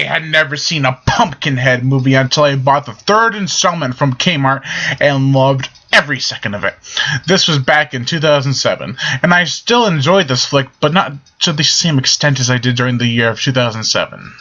had never seen a Pumpkinhead movie until I bought the third installment from Kmart and loved every second of it. This was back in 2007, and I still enjoyed this flick, but not to the same extent as I did during the year of 2007.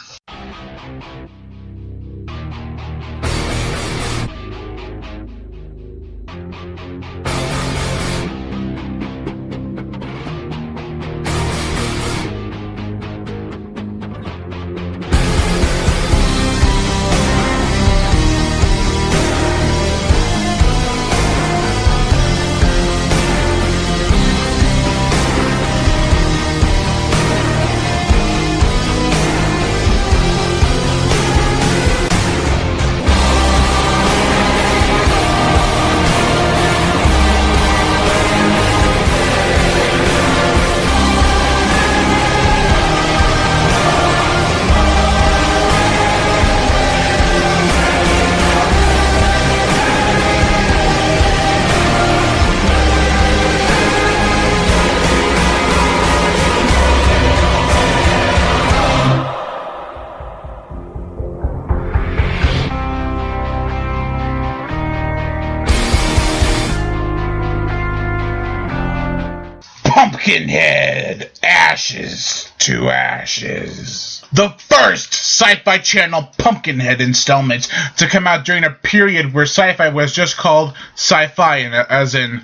Pumpkinhead, Ashes to Ashes. The first Sci-Fi Channel Pumpkinhead installment to come out during a period where Sci-Fi was just called Sci-Fi, as in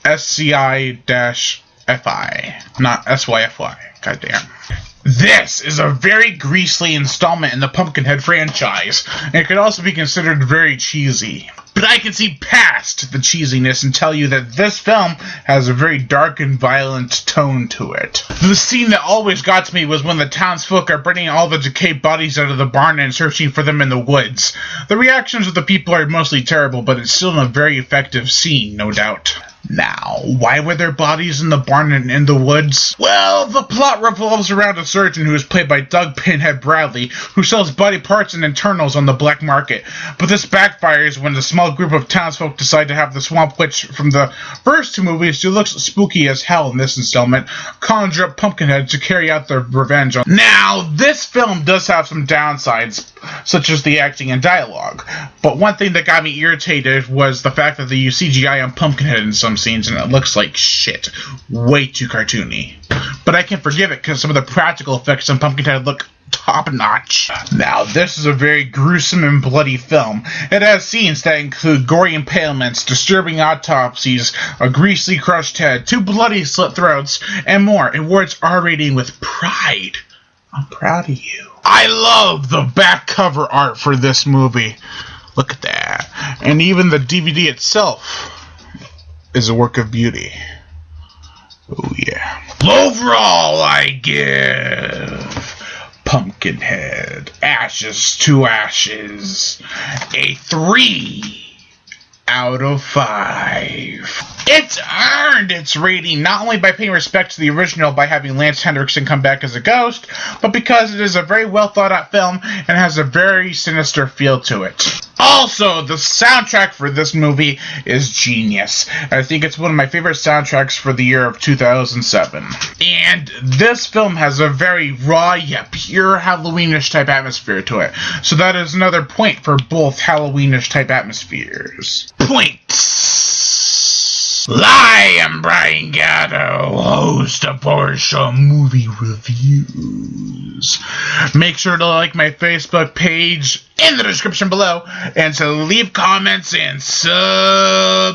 SCI-FI, not SYFY. Goddamn. This is a very greasy installment in the Pumpkinhead franchise, and it could also be considered very cheesy. But I can see past the cheesiness and tell you that this film has a very dark and violent tone to it. The scene that always got to me was when the townsfolk are bringing all the decayed bodies out of the barn and searching for them in the woods. The reactions of the people are mostly terrible, but it's still a very effective scene, no doubt. Now, why were there bodies in the barn and in the woods? Well, the plot revolves around a surgeon who is played by Doug Pinhead Bradley, who sells body parts and internals on the black market. But this backfires when the small group of townsfolk decide to have the Swamp Witch from the first two movies, who looks spooky as hell in this installment, conjure up Pumpkinhead to carry out their revenge on. Now, this film does have some downsides, such as the acting and dialogue. But one thing that got me irritated was the fact that they use CGI on Pumpkinhead in some scenes and it looks like shit. Way too cartoony. But I can forgive it because some of the practical effects on Pumpkinhead look top-notch. Now, this is a very gruesome and bloody film. It has scenes that include gory impalements, disturbing autopsies, a greasily crushed head, 2 bloody slit throats, and more. It wore its R rating with pride. I'm proud of you. I love the back cover art for this movie. Look at that. And even the DVD itself is a work of beauty. Oh yeah. Overall, I give Pumpkinhead, Ashes to Ashes a 3 out of 5. It's earned its rating not only by paying respect to the original by having Lance Henriksen come back as a ghost, but because it is a very well thought out film and has a very sinister feel to it. Also, the soundtrack for this movie is genius. I think it's one of my favorite soundtracks for the year of 2007. And this film has a very raw yet pure Halloweenish type atmosphere to it. So that is another point for both Halloweenish type atmospheres. Points! I am Brian Gatto, host of Porsche Movie Reviews. Make sure to like my Facebook page in the description below, and to leave comments and subscribe.